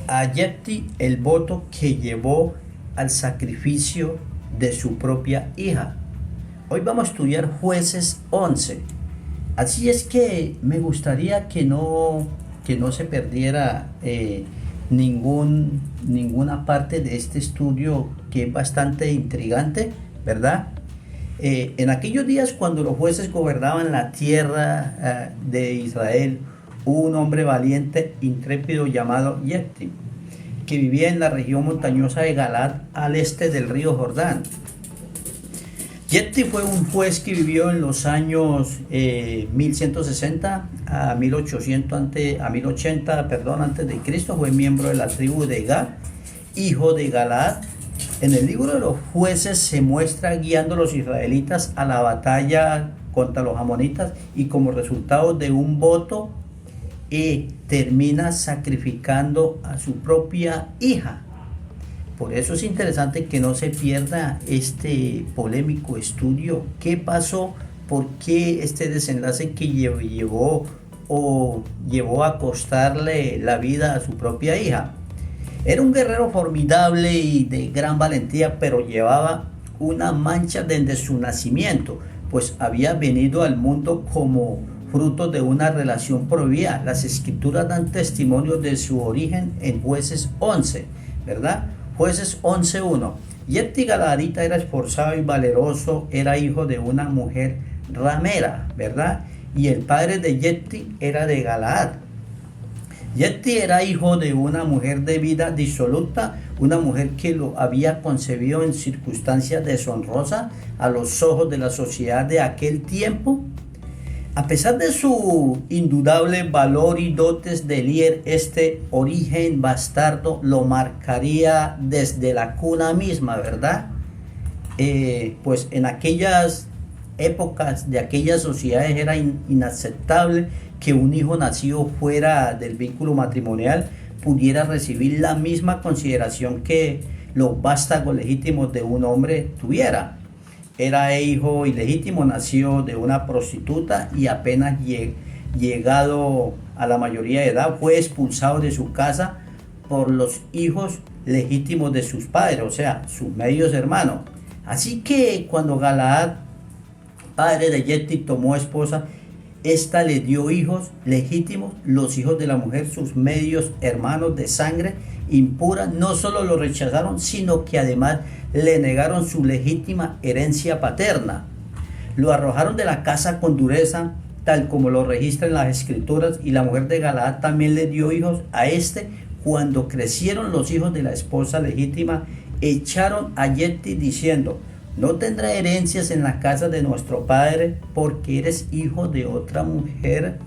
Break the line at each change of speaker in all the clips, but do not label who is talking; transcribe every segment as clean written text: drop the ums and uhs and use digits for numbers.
a Yefti el voto que llevó al sacrificio de su propia hija. Hoy vamos a estudiar Jueces 11. Así es que me gustaría que no se perdiera ninguna parte de este estudio, que es bastante intrigante, ¿verdad? En aquellos días, cuando los jueces gobernaban la tierra de Israel, hubo un hombre valiente, intrépido, llamado Yefti, que vivía en la región montañosa de Galaad, al este del río Jordán. Yefti fue un juez que vivió en los años 1160 a 1080, antes de Cristo. Fue miembro de la tribu de Gad, hijo de Galaad. En el libro de los jueces se muestra guiando a los israelitas a la batalla contra los amonitas, y como resultado de un voto termina sacrificando a su propia hija. Por eso es interesante que no se pierda este polémico estudio. ¿Qué pasó? ¿Por qué este desenlace que llevó a costarle la vida a su propia hija? Era un guerrero formidable y de gran valentía, pero llevaba una mancha desde su nacimiento, pues había venido al mundo como fruto de una relación prohibida. Las escrituras dan testimonio de su origen en Jueces 11, ¿verdad? Jueces 11:1. Yefti Galaadita era esforzado y valeroso, era hijo de una mujer ramera, ¿verdad? Y el padre de Yefti era de Galaad. Yefti era hijo de una mujer de vida disoluta, una mujer que lo había concebido en circunstancias deshonrosas a los ojos de la sociedad de aquel tiempo. A pesar de su indudable valor y dotes de líder, este origen bastardo lo marcaría desde la cuna misma, ¿verdad? Pues en aquellas épocas de aquellas sociedades era inaceptable que un hijo nacido fuera del vínculo matrimonial pudiera recibir la misma consideración que los vástagos legítimos de un hombre tuviera. Era hijo ilegítimo, nació de una prostituta y apenas llegado a la mayoría de edad fue expulsado de su casa por los hijos legítimos de sus padres, o sea, sus medios hermanos. Así que cuando Galaad, padre de Yefti, tomó esposa, esta le dio hijos legítimos. Los hijos de la mujer, sus medios hermanos de sangre impura, no solo lo rechazaron, sino que además le negaron su legítima herencia paterna. Lo arrojaron de la casa con dureza, tal como lo registran las escrituras, y la mujer de Galaad también le dio hijos a este. Cuando crecieron los hijos de la esposa legítima, echaron a Yefti diciendo: no tendrá herencias en la casa de nuestro padre, porque eres hijo de otra mujer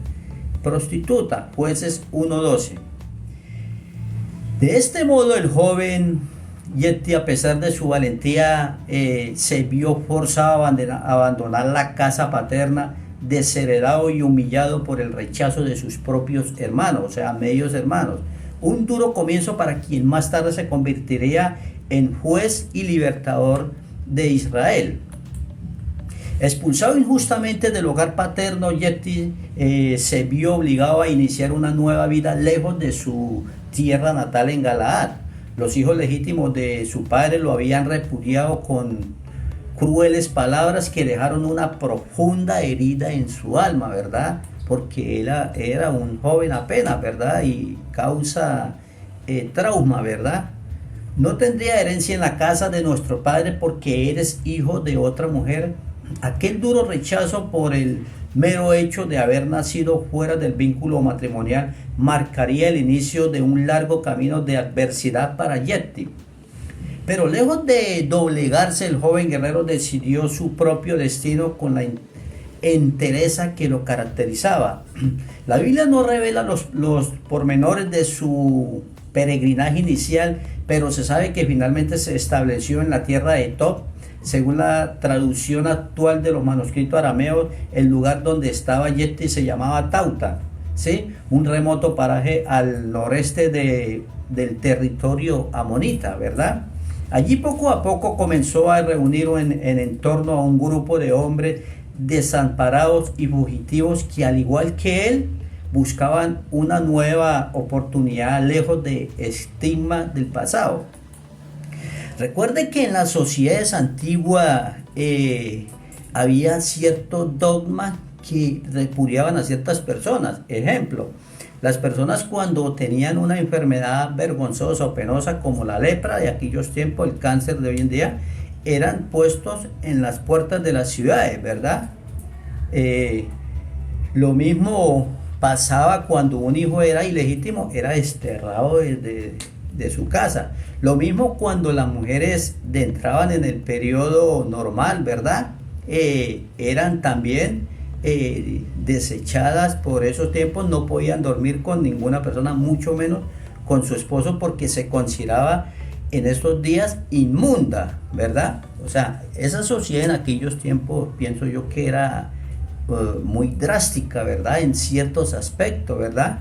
prostituta. Jueces 1:12. De este modo el joven Yefti, a pesar de su valentía, se vio forzado a abandonar la casa paterna, desheredado y humillado por el rechazo de sus propios hermanos, o sea, medios hermanos. Un duro comienzo para quien más tarde se convertiría en juez y libertador de Israel. Expulsado injustamente del hogar paterno, Yefti se vio obligado a iniciar una nueva vida lejos de su tierra natal en Galaad. Los hijos legítimos de su padre lo habían repudiado con crueles palabras que dejaron una profunda herida en su alma, ¿verdad? Porque era un joven apenas, ¿verdad? Y causa trauma, ¿verdad? No tendría herencia en la casa de nuestro padre porque eres hijo de otra mujer. Aquel duro rechazo por el mero hecho de haber nacido fuera del vínculo matrimonial marcaría el inicio de un largo camino de adversidad para Yefti. Pero lejos de doblegarse, el joven guerrero decidió su propio destino con la entereza que lo caracterizaba. La Biblia no revela los pormenores de su peregrinaje inicial, pero se sabe que finalmente se estableció en la tierra de Tob. Según la traducción actual de los manuscritos arameos, el lugar donde estaba Yefti se llamaba Tauta, ¿sí? Un remoto paraje al noreste del territorio amonita, ¿verdad? Allí poco a poco comenzó a reunir en torno a un grupo de hombres desamparados y fugitivos que, al igual que él, buscaban una nueva oportunidad lejos de estigma del pasado. Recuerde que en las sociedades antiguas había ciertos dogmas que repudiaban a ciertas personas. Ejemplo, las personas cuando tenían una enfermedad vergonzosa o penosa como la lepra de aquellos tiempos, el cáncer de hoy en día, eran puestos en las puertas de las ciudades, ¿verdad? Lo mismo pasaba cuando un hijo era ilegítimo, era desterrado de su casa. Lo mismo cuando las mujeres entraban en el periodo normal, ¿verdad? Eran también desechadas por esos tiempos, no podían dormir con ninguna persona, mucho menos con su esposo, porque se consideraba en estos días inmunda, ¿verdad? O sea, esa sociedad en aquellos tiempos pienso yo que era muy drástica, ¿verdad? En ciertos aspectos, ¿verdad?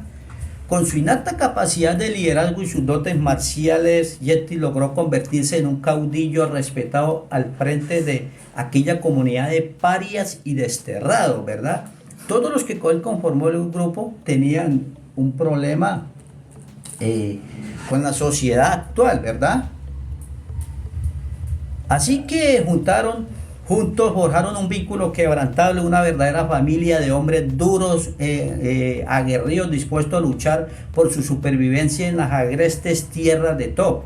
Con su innata capacidad de liderazgo y sus dotes marciales, Yeti logró convertirse en un caudillo respetado al frente de aquella comunidad de parias y desterrados, ¿verdad? Todos los que con él conformó el grupo tenían un problema con la sociedad actual, ¿verdad? Así que juntos forjaron un vínculo quebrantable, una verdadera familia de hombres duros, aguerridos, dispuestos a luchar por su supervivencia en las agrestes tierras de Tob.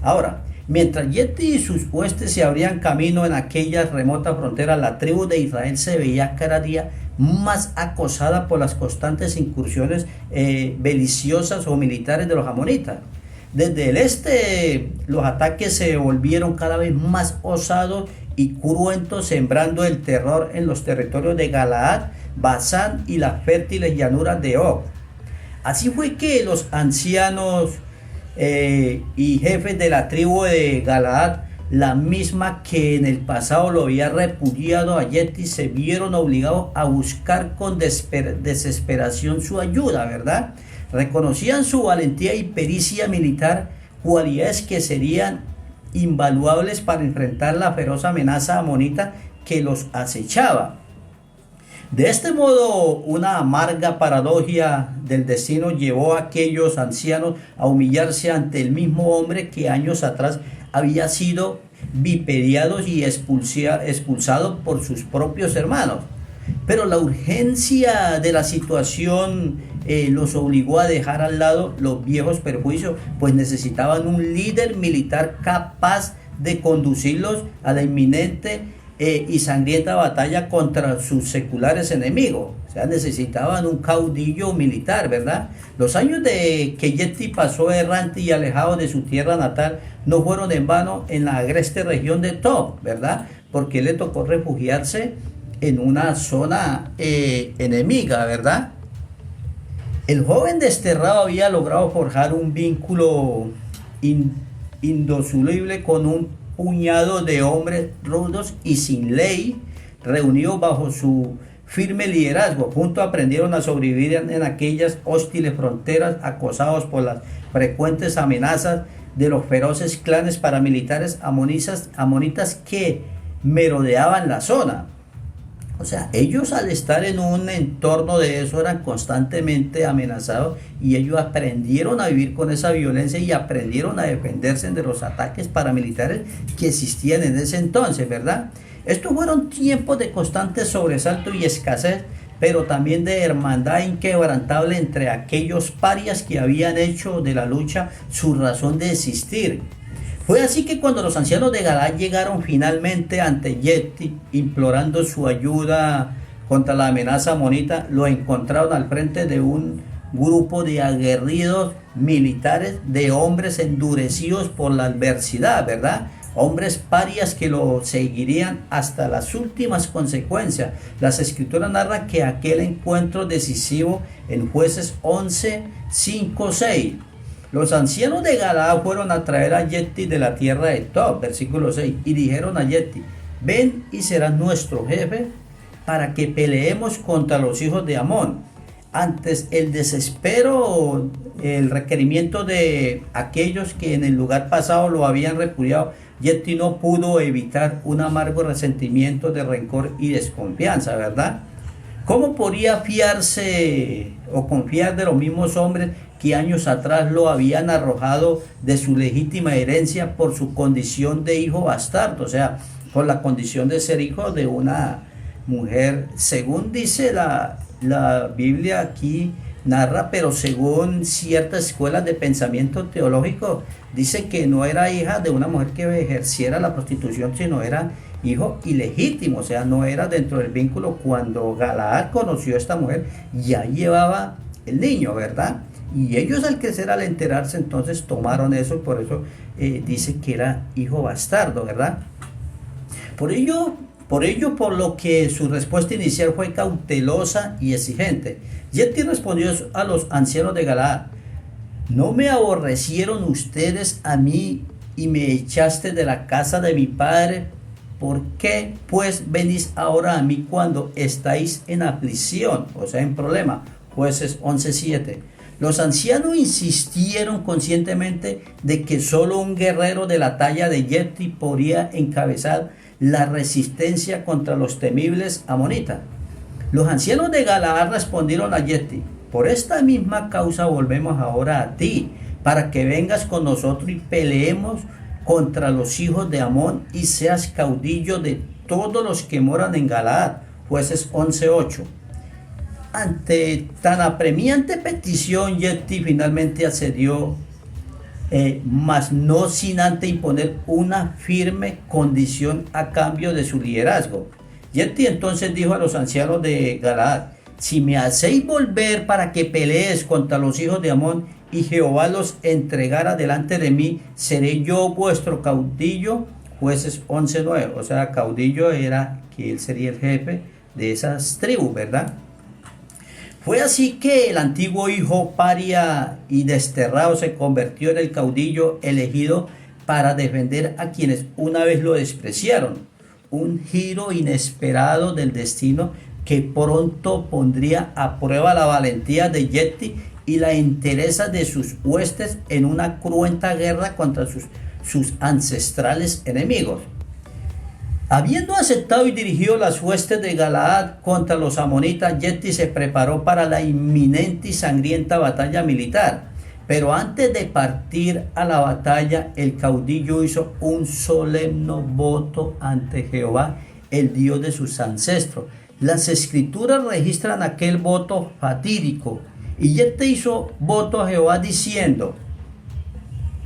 Ahora, mientras Yeti y sus huestes se abrían camino en aquellas remotas fronteras, la tribu de Israel se veía cada día más acosada por las constantes incursiones beliciosas o militares de los amonitas. Desde el este, los ataques se volvieron cada vez más osados y cruentos, sembrando el terror en los territorios de Galaad, Basán y las fértiles llanuras de Og. Así fue que los ancianos y jefes de la tribu de Galaad, la misma que en el pasado lo había repudiado a Yeti, se vieron obligados a buscar con desesperación su ayuda, ¿verdad? Reconocían su valentía y pericia militar, cualidades que serían invaluables para enfrentar la feroz amenaza amonita que los acechaba. De este modo, una amarga paradoja del destino llevó a aquellos ancianos a humillarse ante el mismo hombre que años atrás había sido viperiado y expulsado por sus propios hermanos. Pero la urgencia de la situación los obligó a dejar al lado los viejos perjuicios, pues necesitaban un líder militar capaz de conducirlos a la inminente y sangrienta batalla contra sus seculares enemigos. O sea, necesitaban un caudillo militar, ¿verdad? Los años de que Yeti pasó errante y alejado de su tierra natal no fueron en vano en la agreste región de Tob, ¿verdad? Porque le tocó refugiarse en una zona enemiga, ¿verdad? El joven desterrado había logrado forjar un vínculo indisoluble con un puñado de hombres rudos y sin ley, reunidos bajo su firme liderazgo. Juntos aprendieron a sobrevivir en aquellas hostiles fronteras, acosados por las frecuentes amenazas de los feroces clanes paramilitares amonitas que merodeaban la zona. O sea, ellos al estar en un entorno de eso eran constantemente amenazados, y ellos aprendieron a vivir con esa violencia y aprendieron a defenderse de los ataques paramilitares que existían en ese entonces, ¿verdad? Estos fueron tiempos de constante sobresalto y escasez, pero también de hermandad inquebrantable entre aquellos parias que habían hecho de la lucha su razón de existir. Fue así que cuando los ancianos de Galaad llegaron finalmente ante Yeti, implorando su ayuda contra la amenaza amonita, lo encontraron al frente de un grupo de aguerridos militares, de hombres endurecidos por la adversidad, ¿verdad? Hombres parias que lo seguirían hasta las últimas consecuencias. Las escrituras narran que aquel encuentro decisivo en Jueces 11, 5, 6. Los ancianos de Galaad fueron a traer a Yeti de la tierra de Tob, versículo 6, y dijeron a Yeti: ven y serás nuestro jefe para que peleemos contra los hijos de Amón. Antes el desespero, el requerimiento de aquellos que en el lugar pasado lo habían repudiado, Yeti no pudo evitar un amargo resentimiento de rencor y desconfianza, ¿verdad? ¿Cómo podría fiarse o confiar de los mismos hombres que años atrás lo habían arrojado de su legítima herencia por su condición de hijo bastardo? O sea, por la condición de ser hijo de una mujer, según dice la Biblia aquí, narra, pero según ciertas escuelas de pensamiento teológico, dice que no era hija de una mujer que ejerciera la prostitución, sino era hijo ilegítimo, o sea, no era dentro del vínculo. Cuando Galaad conoció a esta mujer, ya llevaba el niño, ¿verdad? Y ellos al crecer, al enterarse, entonces tomaron eso, y por eso dice que era hijo bastardo, ¿verdad? Por lo que su respuesta inicial fue cautelosa y exigente. Yeti respondió a los ancianos de Galaad: ¿no me aborrecieron ustedes a mí y me echaste de la casa de mi padre? ¿Por qué pues venís ahora a mí cuando estáis en aflicción? O sea, en problema. Jueces 11:7. Los ancianos insistieron conscientemente de que solo un guerrero de la talla de Yeti podría encabezar la resistencia contra los temibles amonitas. Los ancianos de Galaad respondieron a Yeti: por esta misma causa volvemos ahora a ti, para que vengas con nosotros y peleemos contra los hijos de Amón y seas caudillo de todos los que moran en Galaad. Jueces 11:8. Ante tan apremiante petición, Yeti finalmente accedió, mas no sin antes imponer una firme condición a cambio de su liderazgo. Yeti entonces dijo a los ancianos de Galaad: si me hacéis volver para que pelees contra los hijos de Amón y Jehová los entregara delante de mí, seré yo vuestro caudillo. Jueces 11:9. O sea, caudillo era que él sería el jefe de esas tribus, ¿verdad? Fue así que el antiguo hijo paria y desterrado se convirtió en el caudillo elegido para defender a quienes una vez lo despreciaron. Un giro inesperado del destino que pronto pondría a prueba la valentía de Yeti y la entereza de sus huestes en una cruenta guerra contra sus ancestrales enemigos. Habiendo aceptado y dirigido las huestes de Galaad contra los amonitas, Yeti se preparó para la inminente y sangrienta batalla militar. Pero antes de partir a la batalla, el caudillo hizo un solemne voto ante Jehová, el Dios de sus ancestros. Las escrituras registran aquel voto fatídico. Y Yeti hizo voto a Jehová diciendo,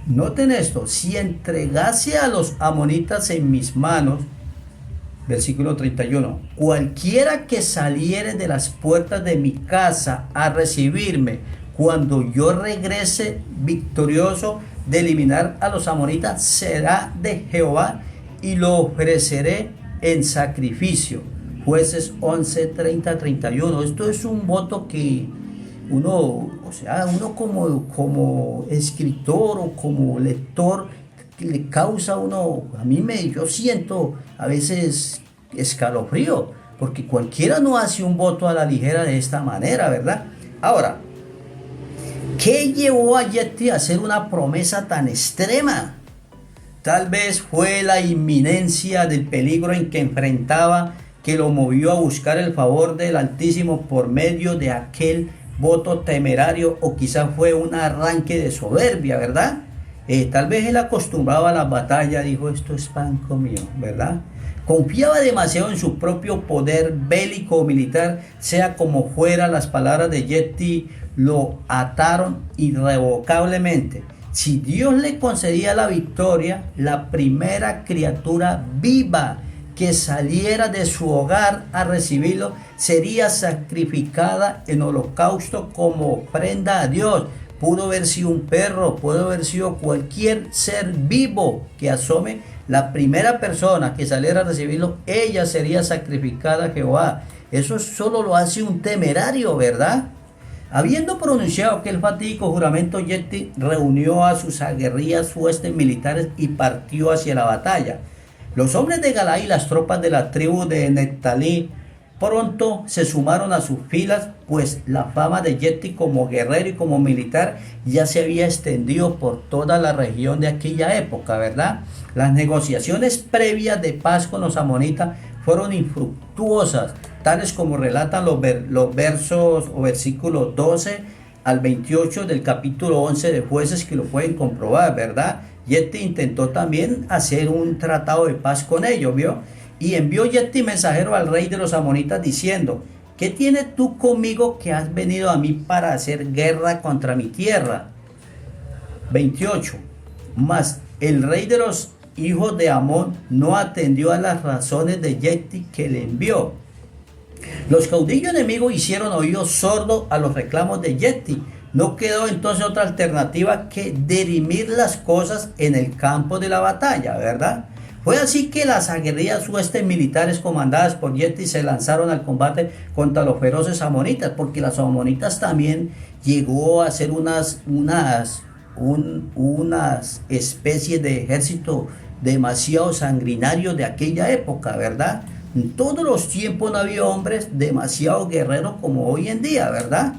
noten esto: si entregase a los amonitas en mis manos, versículo 31, cualquiera que saliere de las puertas de mi casa a recibirme, cuando yo regrese victorioso de eliminar a los amonitas, será de Jehová y lo ofreceré en sacrificio. Jueces 11:30-31. Esto es un voto que uno como escritor o como lector, le causa yo siento a veces escalofrío, porque cualquiera no hace un voto a la ligera de esta manera, ¿verdad? Ahora, ¿qué llevó a Yeti a hacer una promesa tan extrema? Tal vez fue la inminencia del peligro en que enfrentaba que lo movió a buscar el favor del Altísimo por medio de aquel voto temerario, o quizás fue un arranque de soberbia, ¿verdad? Tal vez él acostumbraba a las batallas, dijo, esto es pan comido, ¿verdad? Confiaba demasiado en su propio poder bélico o militar. Sea como fuera, las palabras de Yeti lo ataron irrevocablemente. Si Dios le concedía la victoria, la primera criatura viva que saliera de su hogar a recibirlo sería sacrificada en holocausto como ofrenda a Dios. Pudo haber sido un perro, pudo haber sido cualquier ser vivo que asome. La primera persona que saliera a recibirlo, ella sería sacrificada a Jehová. Eso solo lo hace un temerario, ¿verdad? Habiendo pronunciado aquel fatídico juramento, Yeti reunió a sus aguerridas huestes militares y partió hacia la batalla. Los hombres de Galaad y las tropas de la tribu de Neftalí pronto se sumaron a sus filas, pues la fama de Yeti como guerrero y como militar ya se había extendido por toda la región de aquella época, ¿verdad? Las negociaciones previas de paz con los amonitas fueron infructuosas, tales como relatan los versos o versículos 12 al 28 del capítulo 11 de Jueces, que lo pueden comprobar, ¿verdad? Yefté intentó también hacer un tratado de paz con ellos, ¿vio? Y envió Yefté mensajero al rey de los amonitas diciendo: ¿qué tienes tú conmigo que has venido a mí para hacer guerra contra mi tierra? 28. Mas el rey de los hijos de Amón no atendió a las razones de Yefté que le envió. Los caudillos enemigos hicieron oídos sordos a los reclamos de Yefté. No quedó entonces otra alternativa que dirimir las cosas en el campo de la batalla, ¿verdad? Fue así que las aguerridas huestes militares comandadas por Yefté se lanzaron al combate contra los feroces amonitas, porque las amonitas también llegó a ser unas especies de ejército demasiado sanguinario de aquella época, ¿verdad? En todos los tiempos no había hombres demasiado guerreros como hoy en día, ¿verdad?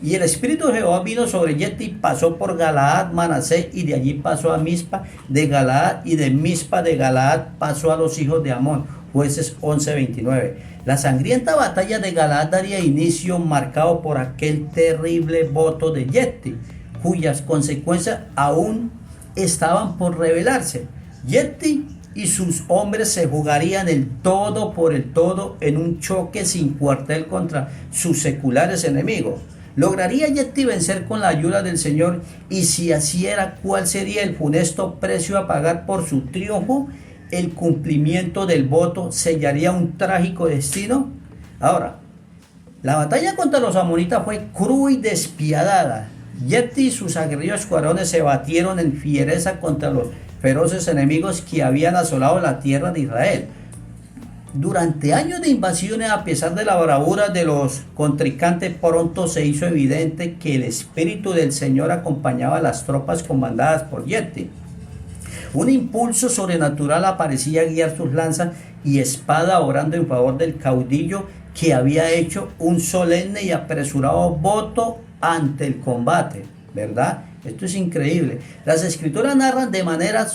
Y el Espíritu de Jehová vino sobre Yefté y pasó por Galaad, Manasés, y de allí pasó a Mizpa de Galaad, y de Mizpa de Galaad pasó a los hijos de Amón. Jueces 11:29. La sangrienta batalla de Galaad daría inicio, marcado por aquel terrible voto de Yefté, cuyas consecuencias aún estaban por revelarse. Yefté y sus hombres se jugarían el todo por el todo en un choque sin cuartel contra sus seculares enemigos. ¿Lograría Yefté vencer con la ayuda del Señor? Y si así era, ¿cuál sería el funesto precio a pagar por su triunfo? ¿El cumplimiento del voto sellaría un trágico destino? Ahora, la batalla contra los amonitas fue cruel y despiadada. Yefté y sus aguerridos escuadrones se batieron en fiereza contra los feroces enemigos que habían asolado la tierra de Israel. Durante años de invasiones, a pesar de la bravura de los contrincantes, pronto se hizo evidente que el Espíritu del Señor acompañaba a las tropas comandadas por Yefté. Un impulso sobrenatural aparecía guiar sus lanzas y espada, orando en favor del caudillo que había hecho un solemne y apresurado voto ante el combate, ¿verdad? Esto es increíble. Las escrituras narran de manera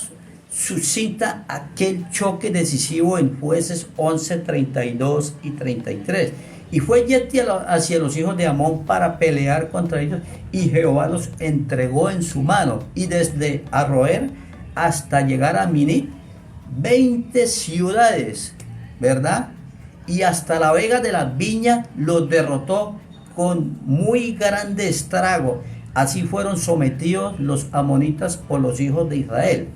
sucinta aquel choque decisivo en Jueces 11, 32 y 33. Y fue Yefté hacia los hijos de Amón para pelear contra ellos, y Jehová los entregó en su mano. Y desde Aroer hasta llegar a Minit, 20 ciudades, ¿verdad? Y hasta la vega de la viña los derrotó con muy grande estrago. Así fueron sometidos los amonitas por los hijos de Israel.